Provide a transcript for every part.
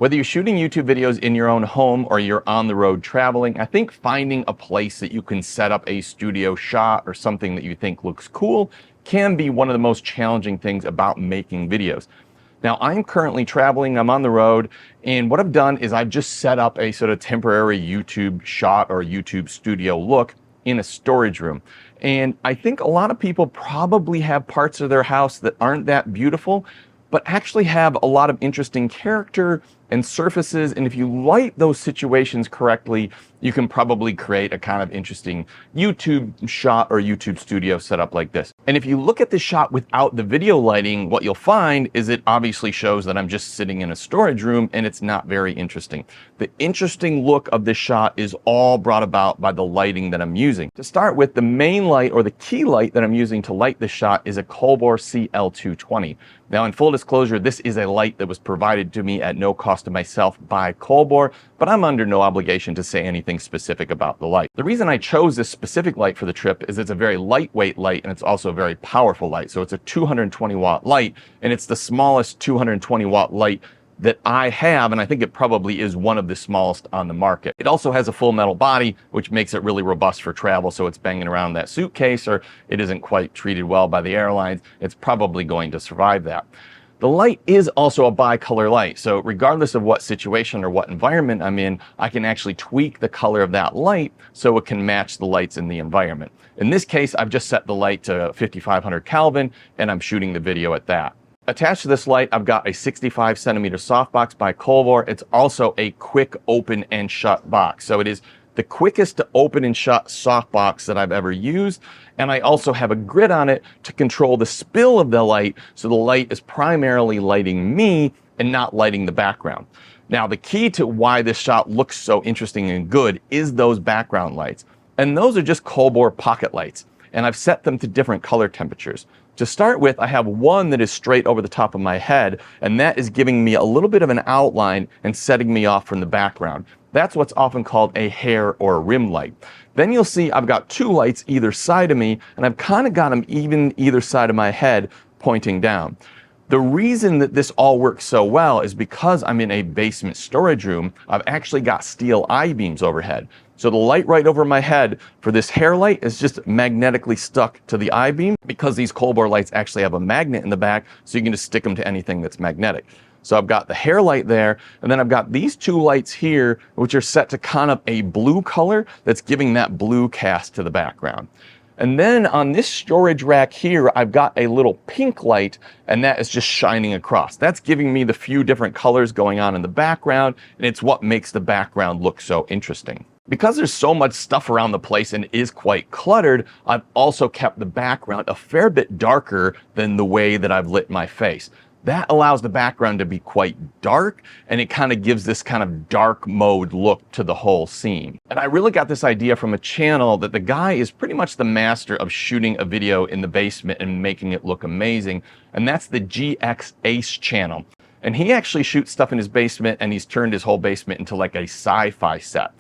Whether you're shooting YouTube videos in your own home or you're on the road traveling, I think finding a place that you can set up a studio shot or something that you think looks cool can be one of the most challenging things about making videos. Now, I'm currently traveling, I'm on the road, and what I've done is I've just set up a sort of temporary YouTube shot or YouTube studio look in a storage room. And I think a lot of people probably have parts of their house that aren't that beautiful, but actually have a lot of interesting character and surfaces. And if you light those situations correctly, you can probably create a kind of interesting YouTube shot or YouTube studio setup like this. And if you look at this shot without the video lighting, what you'll find is it obviously shows that I'm just sitting in a storage room and it's not very interesting. The interesting look of this shot is all brought about by the lighting that I'm using. To start with, the main light or the key light that I'm using to light this shot is a COLBOR CL220. Now, in full disclosure, this is a light that was provided to me at no cost to myself by COLBOR, but I'm under no obligation to say anything specific about the light. The reason I chose this specific light for the trip is it's a very lightweight light and it's also a very powerful light. So it's a 220 watt light and it's the smallest 220 watt light that I have, and I think it probably is one of the smallest on the market. It also has a full metal body, which makes it really robust for travel, so it's banging around that suitcase or it isn't quite treated well by the airlines, it's probably going to survive that. The light is also a bicolor light, so regardless of what situation or what environment I'm in, I can actually tweak the color of that light so it can match the lights in the environment. In this case, I've just set the light to 5500 Kelvin and I'm shooting the video at that. Attached to this light, I've got a 65 centimeter softbox by COLBOR. It's also a quick open and shut box. So it is the quickest to open and shut softbox that I've ever used. And I also have a grid on it to control the spill of the light. So the light is primarily lighting me and not lighting the background. Now, the key to why this shot looks so interesting and good is those background lights. And those are just COLBOR pocket lights. And I've set them to different color temperatures. To start with, I have one that is straight over the top of my head, and that is giving me a little bit of an outline and setting me off from the background. That's what's often called a hair or a rim light. Then you'll see I've got two lights either side of me, and I've kind of got them even either side of my head pointing down. The reason that this all works so well is because I'm in a basement storage room, I've actually got steel I-beams overhead. So the light right over my head for this hair light is just magnetically stuck to the I-beam because these COLBOR lights actually have a magnet in the back, so you can just stick them to anything that's magnetic. So I've got the hair light there, and then I've got these two lights here, which are set to kind of a blue color that's giving that blue cast to the background. And then on this storage rack here, I've got a little pink light, and that is just shining across. That's giving me the few different colors going on in the background, and it's what makes the background look so interesting. Because there's so much stuff around the place and it is quite cluttered, I've also kept the background a fair bit darker than the way that I've lit my face. That allows the background to be quite dark, and it kind of gives this kind of dark mode look to the whole scene. And I really got this idea from a channel that the guy is pretty much the master of shooting a video in the basement and making it look amazing, and that's the GX Ace channel. And he actually shoots stuff in his basement, and he's turned his whole basement into like a sci-fi set.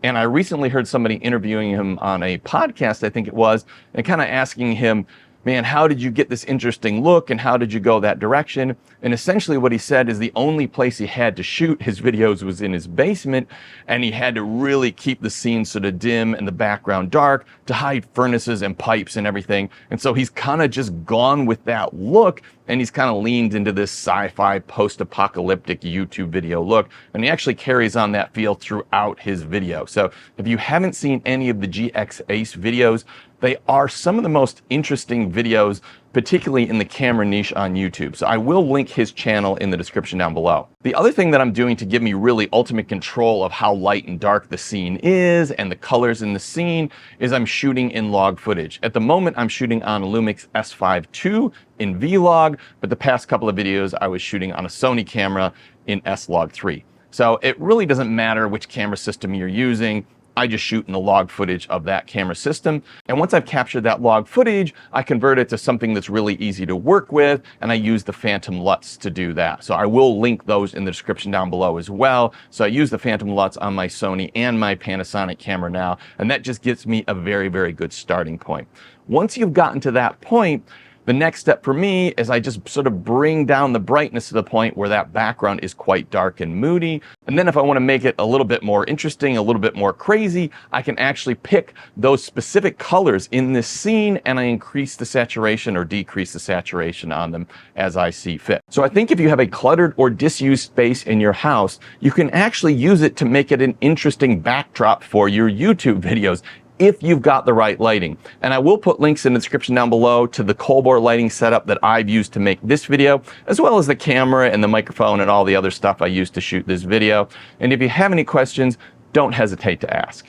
And I recently heard somebody interviewing him on a podcast, I think it was, and kind of asking him, man, how did you get this interesting look and how did you go that direction? And essentially what he said is the only place he had to shoot his videos was in his basement, and he had to really keep the scene sort of dim and the background dark to hide furnaces and pipes and everything. And so he's kind of just gone with that look, and he's kind of leaned into this sci-fi post-apocalyptic YouTube video look, and he actually carries on that feel throughout his video. So if you haven't seen any of the GX Ace videos, they are some of the most interesting videos, particularly in the camera niche on YouTube. So I will link his channel in the description down below. The other thing that I'm doing to give me really ultimate control of how light and dark the scene is and the colors in the scene is I'm shooting in log footage. At the moment, I'm shooting on a Lumix S5 II in Vlog, but the past couple of videos I was shooting on a Sony camera in S-Log 3. So it really doesn't matter which camera system you're using. I just shoot in the log footage of that camera system. And once I've captured that log footage, I convert it to something that's really easy to work with, and I use the Phantom LUTs to do that. So I will link those in the description down below as well. So I use the Phantom LUTs on my Sony and my Panasonic camera now, and that just gives me a very, very good starting point. Once you've gotten to that point, The next step for me is I just sort of bring down the brightness to the point where that background is quite dark and moody. And then if I want to make it a little bit more interesting, a little bit more crazy, I can actually pick those specific colors in this scene and I increase the saturation or decrease the saturation on them as I see fit. So I think if you have a cluttered or disused space in your house, you can actually use it to make it an interesting backdrop for your YouTube videos, if you've got the right lighting. And I will put links in the description down below to the COLBOR lighting setup that I've used to make this video, as well as the camera and the microphone and all the other stuff I used to shoot this video. And if you have any questions, don't hesitate to ask.